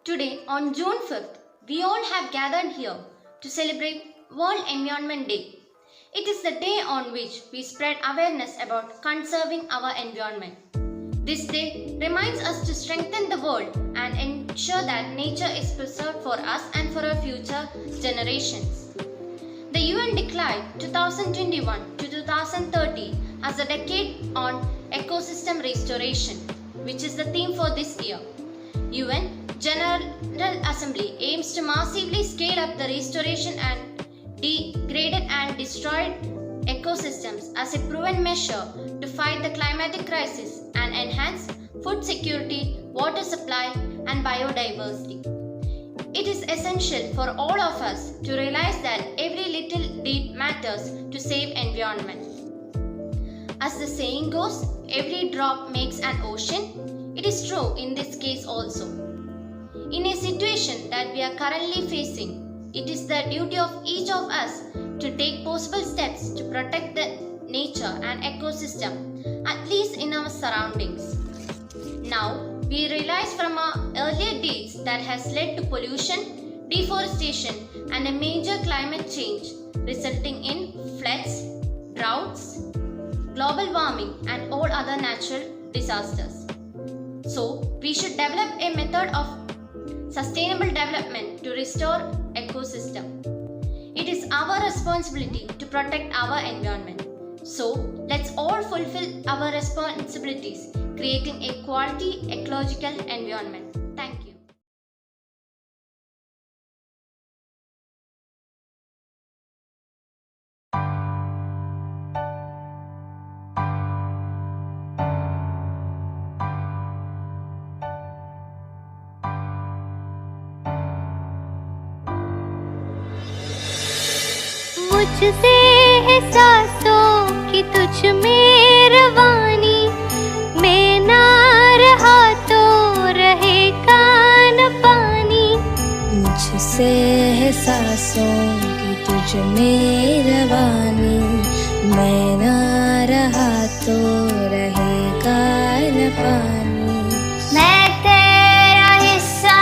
Today, on June 5th, we all have gathered here to celebrate World Environment Day. It is the day on which we spread awareness about conserving our environment. This day reminds us to strengthen the world and ensure that nature is preserved for us and for our future generations. The UN declared 2021 to 2030 as a decade on ecosystem restoration, which is the theme for this year. UN General Assembly aims to massively scale up the restoration and degraded and destroyed ecosystems as a proven measure to fight the climatic crisis and enhance food security, water supply, and biodiversity. It is essential for all of us to realize that every little deed matters to save environment. As the saying goes, every drop makes an ocean. It is true in this case also. In a situation that we are currently facing, it is the duty of each of us to take possible steps to protect the nature and ecosystem, at least in our surroundings. Now, we realize from our earlier deeds that has led to pollution, deforestation, and a major climate change, resulting in floods, droughts, global warming, and all other natural disasters. So, we should develop a method of sustainable development to restore ecosystem. It is our responsibility to protect our environment. So, let's all fulfill our responsibilities, creating a quality ecological environment. Thank you. मुझसे है सांसों की तुझ में रवानी, मैं ना रहा तो रहेगा न पानी। मुझसे है सांसों की तुझ में रवानी, मैं ना रहा तो रहेगा न पानी। मैं तेरा हिस्सा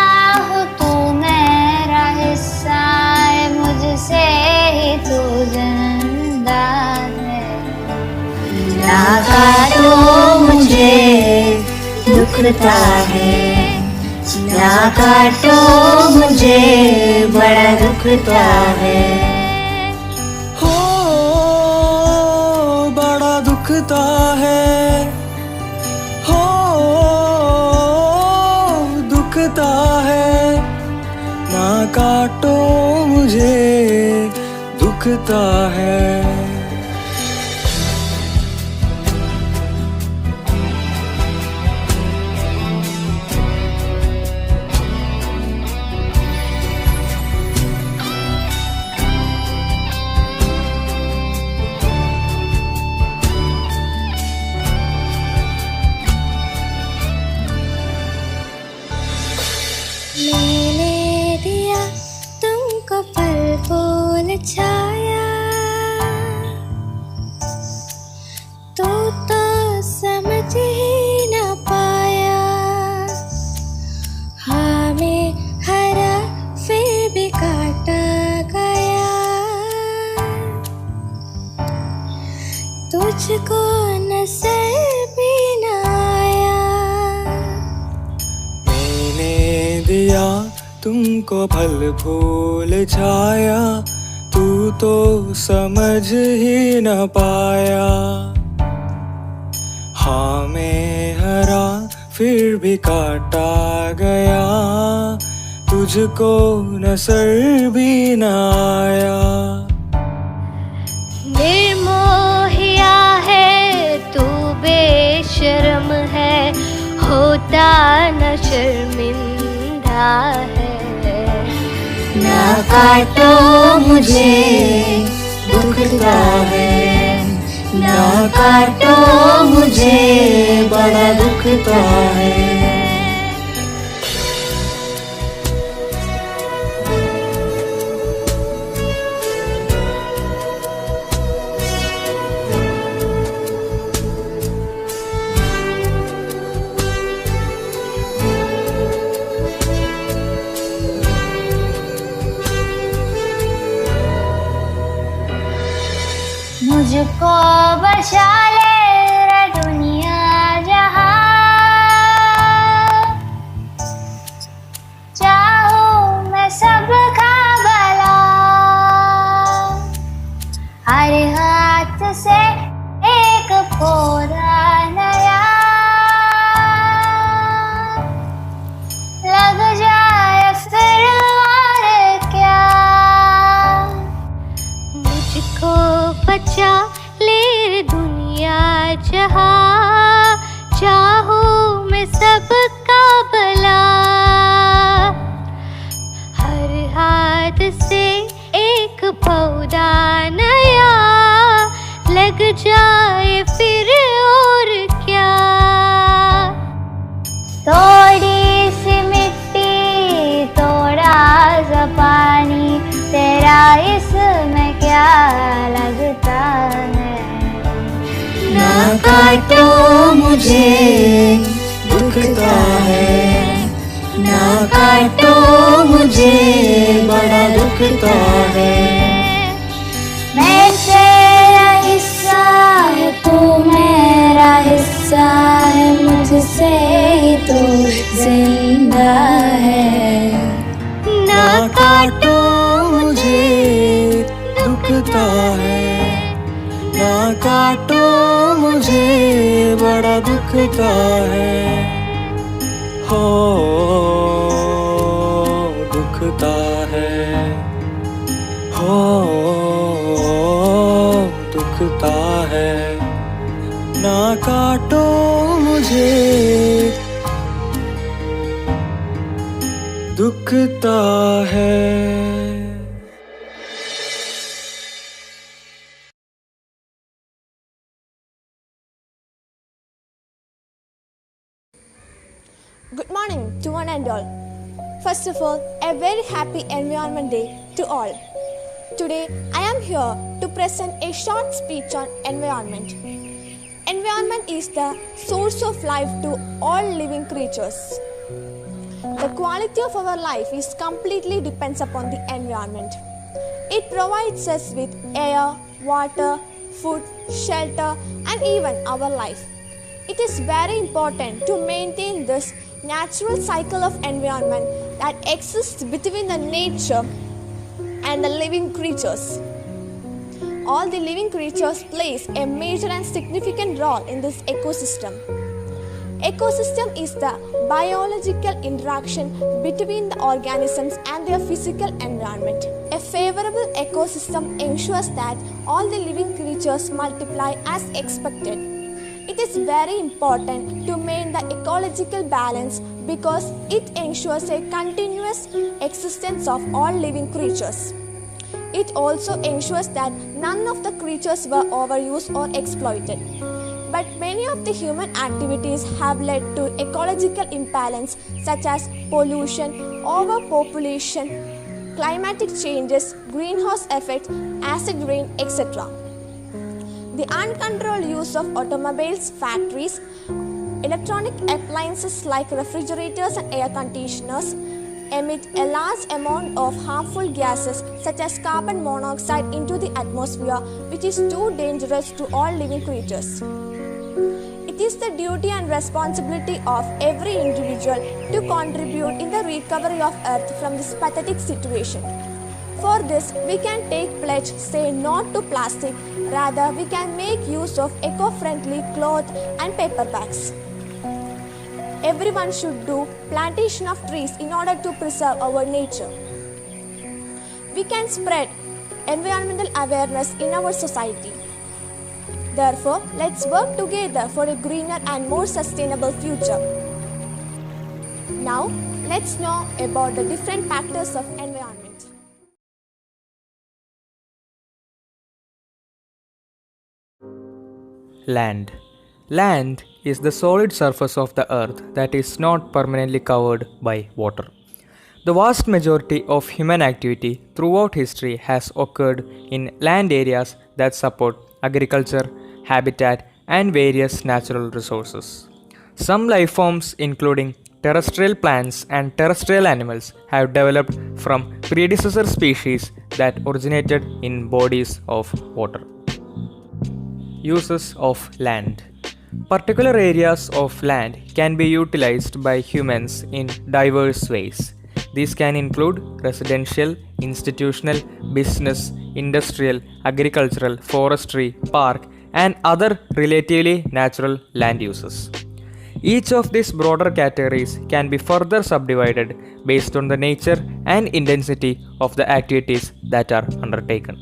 हूँ, तू मेरा हिस्सा है, मुझसे ही तू जिंदा है। ना काटो मुझे दुखता है, ना काटो मुझे बड़ा दुखता है। हो बड़ा दुखता है, हो दुखता है। ना काटो मुझे दुखता है। मैंने दिया तुमको फल फूल छाया, तो समझ ही न पाया। हाँ मैं हरा फिर भी काटा गया, तुझको नजर भी न आया। मैंने दिया तुमको फल फूल छाया, तू तो समझ ही न पाया। हाँ मैं हरा फिर भी काटा गया, तुझको नजर भी न आया। निर्मोहिया है तू, बेशर्म है, होता न शर्मिंदा है। ना काटो मुझे दुखता है, ना काटो मुझे बड़ा दुखता है। मुझको बचा ले रे दुनिया जहां, चाहूं मैं सबका भला, हर हाथ से एक पौधा नया लग जाए फिर और क्या। मुझको बचा ले रे दुनिया जहां, चाहूं मैं सबका भला, हर हाथ से एक पौधा नया लग जाए फिर और क्या। थोड़ी सी मिट्टी थोड़ा सा पानी, तेरा इसमें क्या लगता है। ना काटो मुझे दुखता है, ना काटो मुझे बड़ा दुखता है। मैं तेरा हिस्सा है, तू मेरा हिस्सा है, मुझसे ही तू जिंदा है। ना काटो मुझे दुखता है, ना काटो मुझे बड़ा दुखता है। हो दुखता है, हो दुखता है। ना काटो मुझे दुखता है। Good morning to one and all. First of all, a very happy Environment Day to all. Today, I am here to present a short speech on environment. Environment is the source of life to all living creatures. The quality of our life is completely depends upon the environment. It provides us with air, water, food, shelter, and even our life. It is very important to maintain this natural cycle of environment that exists between the nature and the living creatures. All the living creatures plays a major and significant role in this ecosystem. Ecosystem is the biological interaction between the organisms and their physical environment. A favorable ecosystem ensures that all the living creatures multiply as expected. It is very important to maintain the ecological balance because it ensures a continuous existence of all living creatures. It also ensures that none of the creatures were overused or exploited. But many of the human activities have led to ecological imbalance such as pollution, overpopulation, climatic changes, greenhouse effect, acid rain, etc. The uncontrolled use of automobiles, factories, electronic appliances like refrigerators and air conditioners emit a large amount of harmful gases such as carbon monoxide into the atmosphere, which is too dangerous to all living creatures. It is the duty and responsibility of every individual to contribute in the recovery of Earth from this pathetic situation. For this, we can take pledge, say no to plastic. Rather, we can make use of eco-friendly cloth and paper bags. Everyone should do plantation of trees in order to preserve our nature. We can spread environmental awareness in our society. Therefore, let's work together for a greener and more sustainable future. Now, let's know about the different factors of environment. Land. Land is the solid surface of the earth that is not permanently covered by water. The vast majority of human activity throughout history has occurred in land areas that support agriculture, habitat, and various natural resources. Some life forms, including terrestrial plants and terrestrial animals, have developed from predecessor species that originated in bodies of water. Uses of land. Particular areas of land can be utilized by humans in diverse ways. These can include residential, institutional, business, industrial, agricultural, forestry, park, and other relatively natural land uses. Each of these broader categories can be further subdivided based on the nature and intensity of the activities that are undertaken.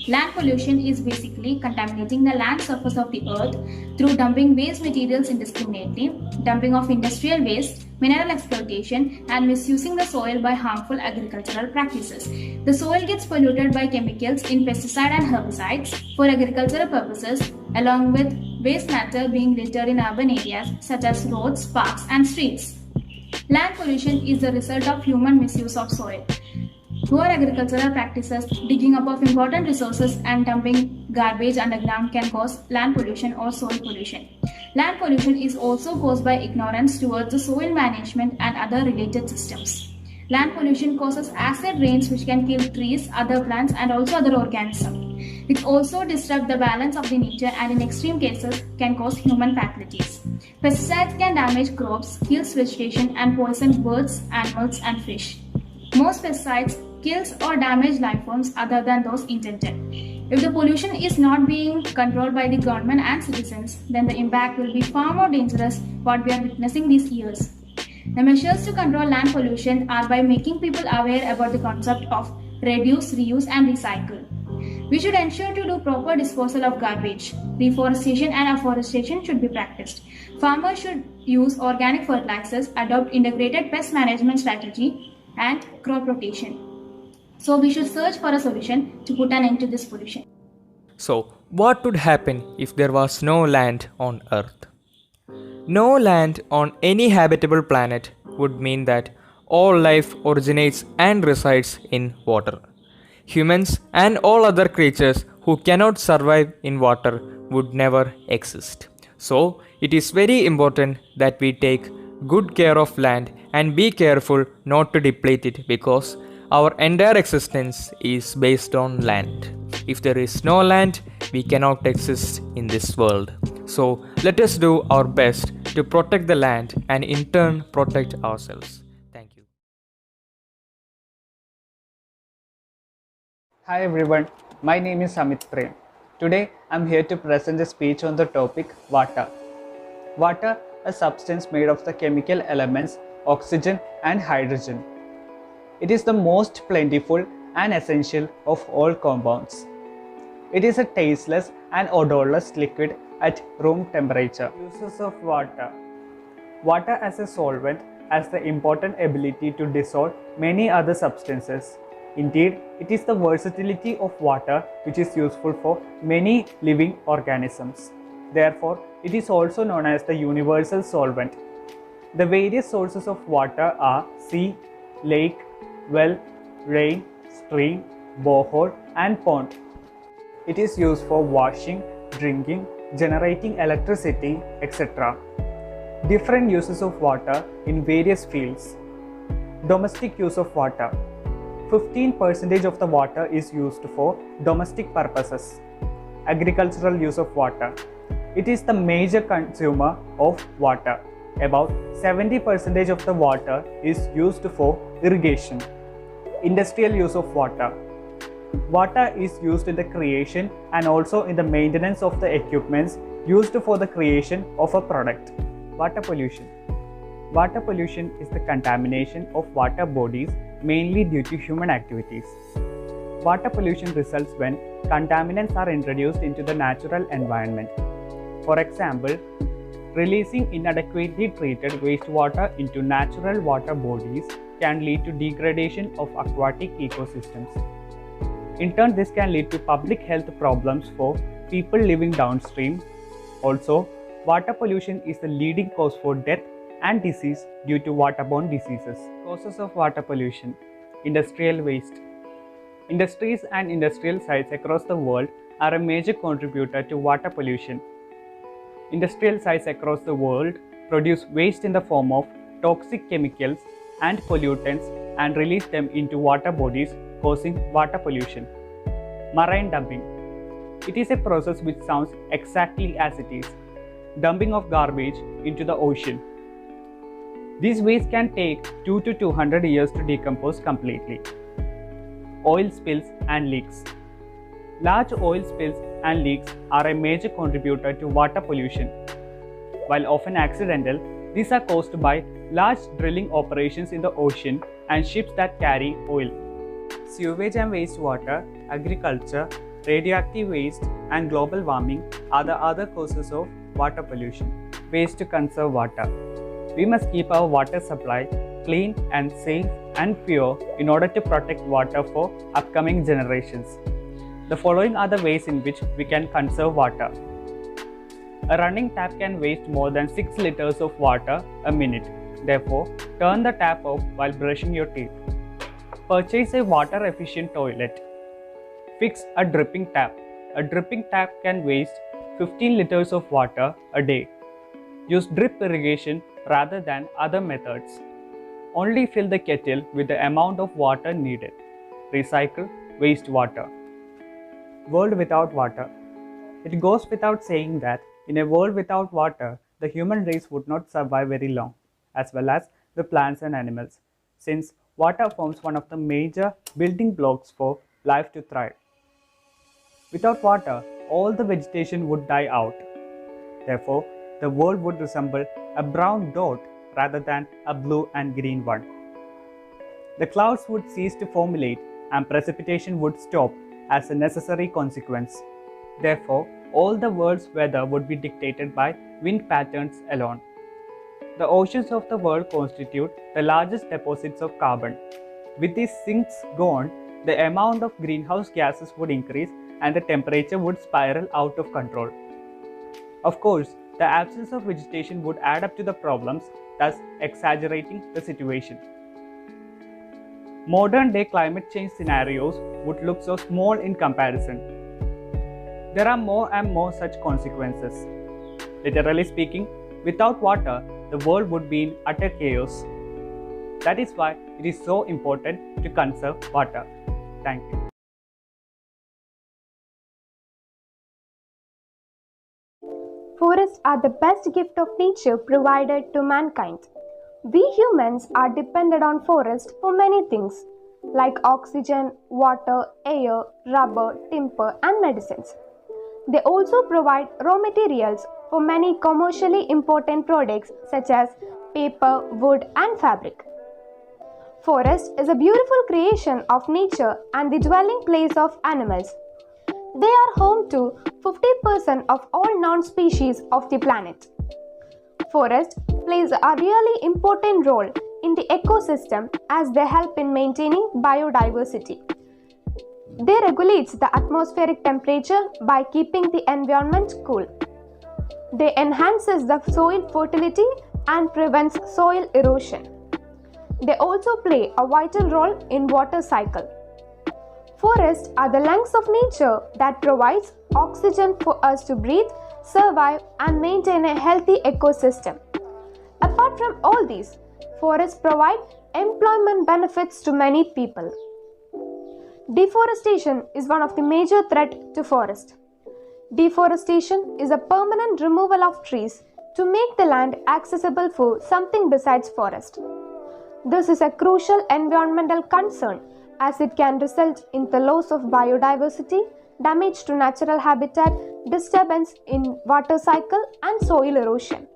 Land pollution is basically contaminating the land surface of the earth through dumping waste materials indiscriminately, dumping of industrial waste, mineral exploitation, and misusing the soil by harmful agricultural practices. The soil gets polluted by chemicals in pesticide and herbicides for agricultural purposes, along with waste matter being littered in urban areas such as roads, parks, and streets. Land pollution is the result of human misuse of soil. Poor agricultural practices, digging up of important resources, and dumping garbage underground can cause land pollution or soil pollution. Land pollution is also caused by ignorance towards the soil management and other related systems. Land pollution causes acid rains which can kill trees, other plants, and also other organisms. It also disrupts the balance of the nature and in extreme cases can cause human fatalities. Pesticides can damage crops, kill vegetation, and poison birds, animals, and fish. Most pesticides kills or damage life forms other than those intended. If the pollution is not being controlled by the government and citizens, then the impact will be far more dangerous what we are witnessing these years. The measures to control land pollution are by making people aware about the concept of reduce, reuse, and recycle. We should ensure to do proper disposal of garbage. Reforestation and afforestation should be practiced. Farmers should use organic fertilizers, adopt integrated pest management strategy, and crop rotation. So we should search for a solution to put an end to this pollution. So, what would happen if there was no land on Earth? No land on any habitable planet would mean that all life originates and resides in water. Humans and all other creatures who cannot survive in water would never exist. So, it is very important that we take good care of land and be careful not to deplete it because our entire existence is based on land. If there is no land, we cannot exist in this world. So let us do our best to protect the land and in turn protect ourselves. Thank you. Hi everyone, my name is Amit Prem. Today I'm here to present a speech on the topic water. Water, a substance made of the chemical elements oxygen and hydrogen. It is the most plentiful and essential of all compounds. It is a tasteless and odorless liquid at room temperature. Uses of water. Water as a solvent has the important ability to dissolve many other substances. Indeed, it is the versatility of water which is useful for many living organisms. Therefore, it is also known as the universal solvent. The various sources of water are sea, lake, well, rain, stream, borehole, and pond. It is used for washing, drinking, generating electricity, etc. Different uses of water in various fields. Domestic use of water. 15% of the water is used for domestic purposes. Agricultural use of water. It is the major consumer of water. About 70% of the water is used for irrigation. Industrial use of water. Water is used in the creation and also in the maintenance of the equipments used for the creation of a product. Water pollution. Water pollution is the contamination of water bodies mainly due to human activities. Water pollution results when contaminants are introduced into the natural environment. For example, releasing inadequately treated wastewater into natural water bodies can lead to degradation of aquatic ecosystems. In turn, this can lead to public health problems for people living downstream. Also, water pollution is the leading cause for death and disease due to waterborne diseases. Causes of water pollution. Industrial waste. Industries and industrial sites across the world are a major contributor to water pollution. Industrial sites across the world produce waste in the form of toxic chemicals and pollutants and release them into water bodies, causing water pollution. Marine dumping. It is a process which sounds exactly as it is: dumping of garbage into the ocean. These waste can take 2 to 200 years to decompose completely. Oil spills and leaks. Large oil spills and leaks are a major contributor to water pollution. While often accidental, these are caused by large drilling operations in the ocean and ships that carry oil. Sewage and wastewater, agriculture, radioactive waste, and global warming are the other causes of water pollution. Ways to conserve water. We must keep our water supply clean and safe and pure in order to protect water for upcoming generations. The following are the ways in which we can conserve water. A running tap can waste more than 6 liters of water a minute. Therefore, turn the tap off while brushing your teeth. Purchase a water-efficient toilet. Fix a dripping tap. A dripping tap can waste 15 liters of water a day. Use drip irrigation rather than other methods. Only fill the kettle with the amount of water needed. Recycle wastewater. World without water. It goes without saying that in a world without water, the human race would not survive very long, as well as the plants and animals, since water forms one of the major building blocks for life to thrive. Without water, all the vegetation would die out. Therefore, the world would resemble a brown dot rather than a blue and green one. The clouds would cease to formulate and precipitation would stop as a necessary consequence. Therefore, all the world's weather would be dictated by wind patterns alone. The oceans of the world constitute the largest deposits of carbon. With these sinks gone, the amount of greenhouse gases would increase and the temperature would spiral out of control. Of course, the absence of vegetation would add up to the problems, thus exaggerating the situation. Modern day climate change scenarios would look so small in comparison. There are more and more such consequences. Literally speaking, without water, the world would be in utter chaos. That is why it is so important to conserve water. Thank you. Forests are the best gift of nature provided to mankind. We humans are dependent on forests for many things like oxygen, water, air, rubber, timber, and medicines. They also provide raw materials for many commercially important products such as paper, wood, and fabric. Forest is a beautiful creation of nature and the dwelling place of animals. They are home to 50% of all known species of the planet. Forest plays a really important role in the ecosystem as they help in maintaining biodiversity. They regulate the atmospheric temperature by keeping the environment cool. They enhance the soil fertility and prevents soil erosion. They also play a vital role in water cycle. Forests are the lungs of nature that provides oxygen for us to breathe, survive, and maintain a healthy ecosystem. Apart from all these, forests provide employment benefits to many people. Deforestation is one of the major threats to forest. Deforestation is a permanent removal of trees to make the land accessible for something besides forest. This is a crucial environmental concern as it can result in the loss of biodiversity, damage to natural habitat, disturbance in water cycle, and soil erosion.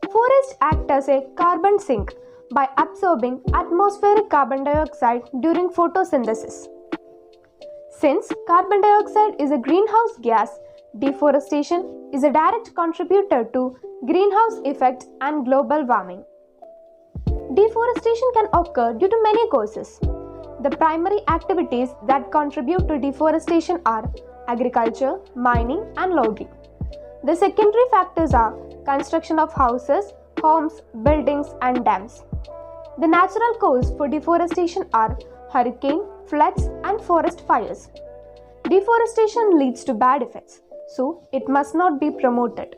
Forests act as a carbon sink by absorbing atmospheric carbon dioxide during photosynthesis. Since carbon dioxide is a greenhouse gas, deforestation is a direct contributor to greenhouse effect and global warming. Deforestation can occur due to many causes. The primary activities that contribute to deforestation are agriculture, mining, and logging. The secondary factors are construction of houses, homes, buildings, and dams. The natural cause for deforestation are hurricane, floods, and forest fires. Deforestation leads to bad effects, so it must not be promoted.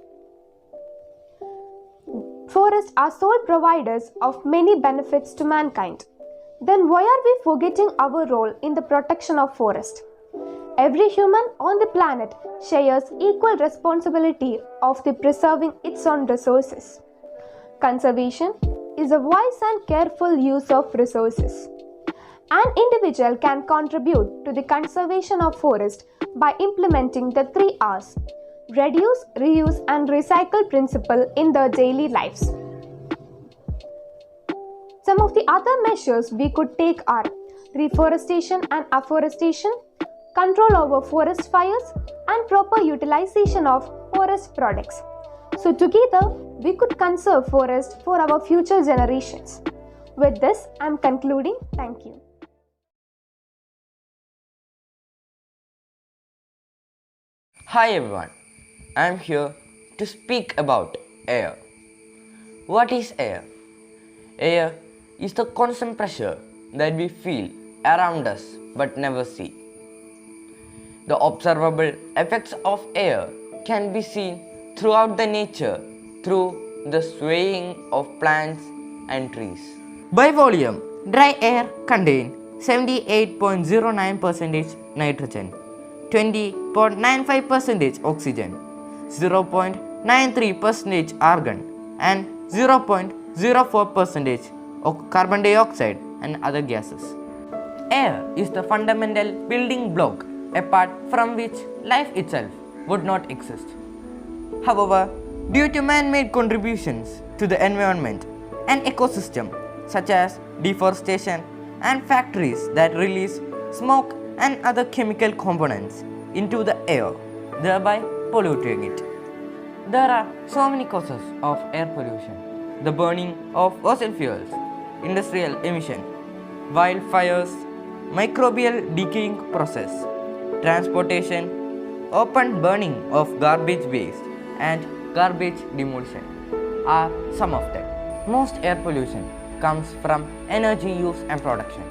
Forests are sole providers of many benefits to mankind. Then why are we forgetting our role in the protection of forest? Every human on the planet shares equal responsibility of the preserving its own resources. Conservation is a wise and careful use of resources. An individual can contribute to the conservation of forest by implementing the 3 R's: reduce, reuse, and recycle principle in their daily lives. Some of the other measures we could take are reforestation and afforestation, control over forest fires, and proper utilization of forest products. So together, we could conserve forest for our future generations. With this, I am concluding. Thank you. Hi everyone, I am here to speak about air. What is air? Air is the constant pressure that we feel around us but never see. The observable effects of air can be seen throughout the nature through the swaying of plants and trees. By volume, dry air contains 78.09% nitrogen, 20.95% oxygen, 0.93% argon, and 0.04% of carbon dioxide and other gases. Air is the fundamental building block apart from which life itself would not exist. However, due to man-made contributions to the environment and ecosystem such as deforestation and factories that release smoke and other chemical components into the air, thereby polluting it. There are so many causes of air pollution: the burning of fossil fuels, industrial emission, wildfires, microbial decaying process, transportation, open burning of garbage waste, and garbage demolition are some of them. Most air pollution comes from energy use and production.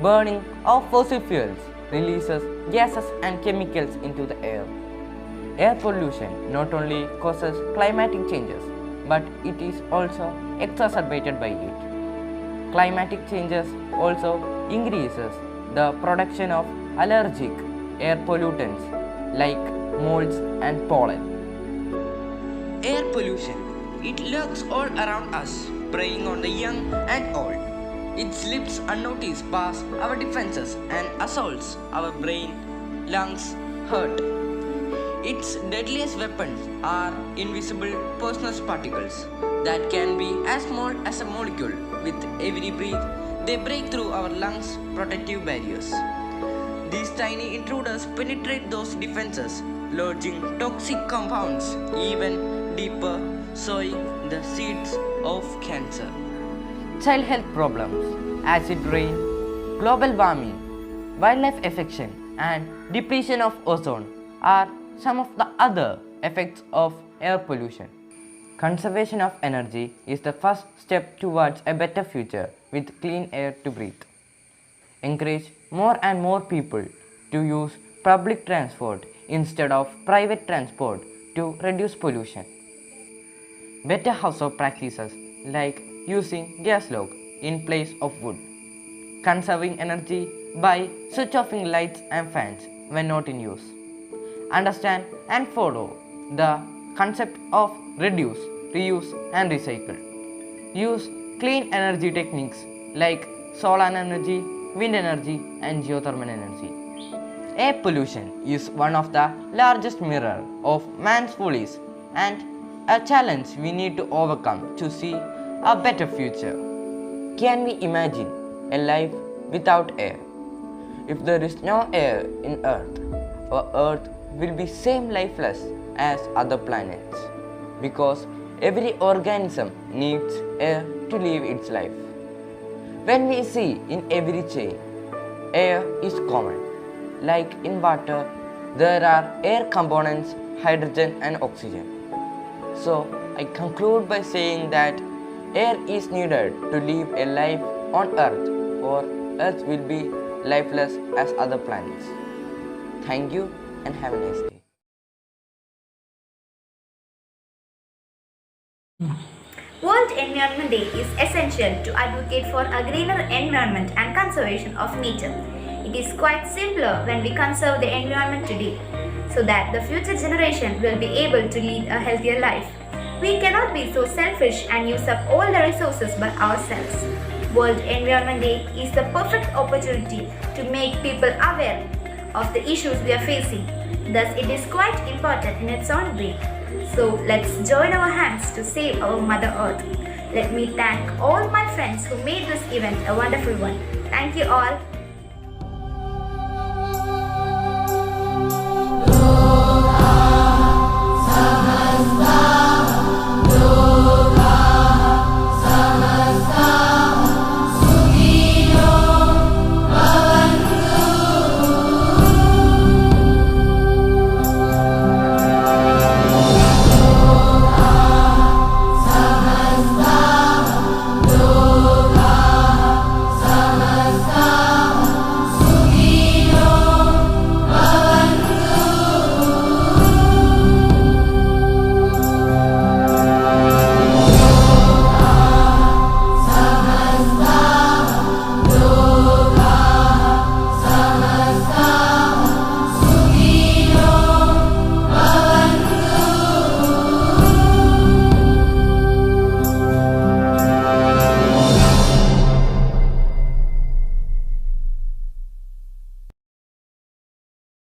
Burning of fossil fuels releases gases and chemicals into the air. Air pollution not only causes climatic changes, but it is also exacerbated by it. Climatic changes also increases the production of allergic air pollutants like molds and pollen. Air pollution, it lurks all around us, preying on the young and old. It slips unnoticed past our defenses and assaults our brain, lungs, heart. Its deadliest weapons are invisible poisonous particles that can be as small as a molecule. With every breath, they break through our lungs' protective barriers. These tiny intruders penetrate those defenses, lodging toxic compounds even deeper, sowing the seeds of cancer. Child health problems, acid rain, global warming, wildlife affection, and depletion of ozone are some of the other effects of air pollution. Conservation of energy is the first step towards a better future with clean air to breathe. Encourage more and more people to use public transport instead of private transport to reduce pollution. Better household practices like using gas log in place of wood. Conserving energy by switch offing lights and fans when not in use. Understand and follow the concept of reduce, reuse and recycle. Use clean energy techniques like solar energy, wind energy and geothermal energy. Air pollution is one of the largest mirror of man's follies and a challenge we need to overcome to see a better future. Can we imagine a life without air? If there is no air in Earth, our Earth will be same lifeless as other planets, because every organism needs air to live its life. When we see in every chain, air is common. Like in water, there are air components, hydrogen and oxygen. So I conclude by saying that air is needed to live a life on Earth, or Earth will be lifeless as other planets. Thank you and have a nice day. World Environment Day is essential to advocate for a greener environment and conservation of nature. it is quite simpler when we conserve the environment today, so that the future generation will be able to lead a healthier life. We cannot be so selfish and use up all the resources by ourselves. World Environment Day is the perfect opportunity to make people aware of the issues we are facing. Thus, it is quite important in its own way. So, let's join our hands to save our Mother Earth. Let me thank all my friends who made this event a wonderful one. Thank you all.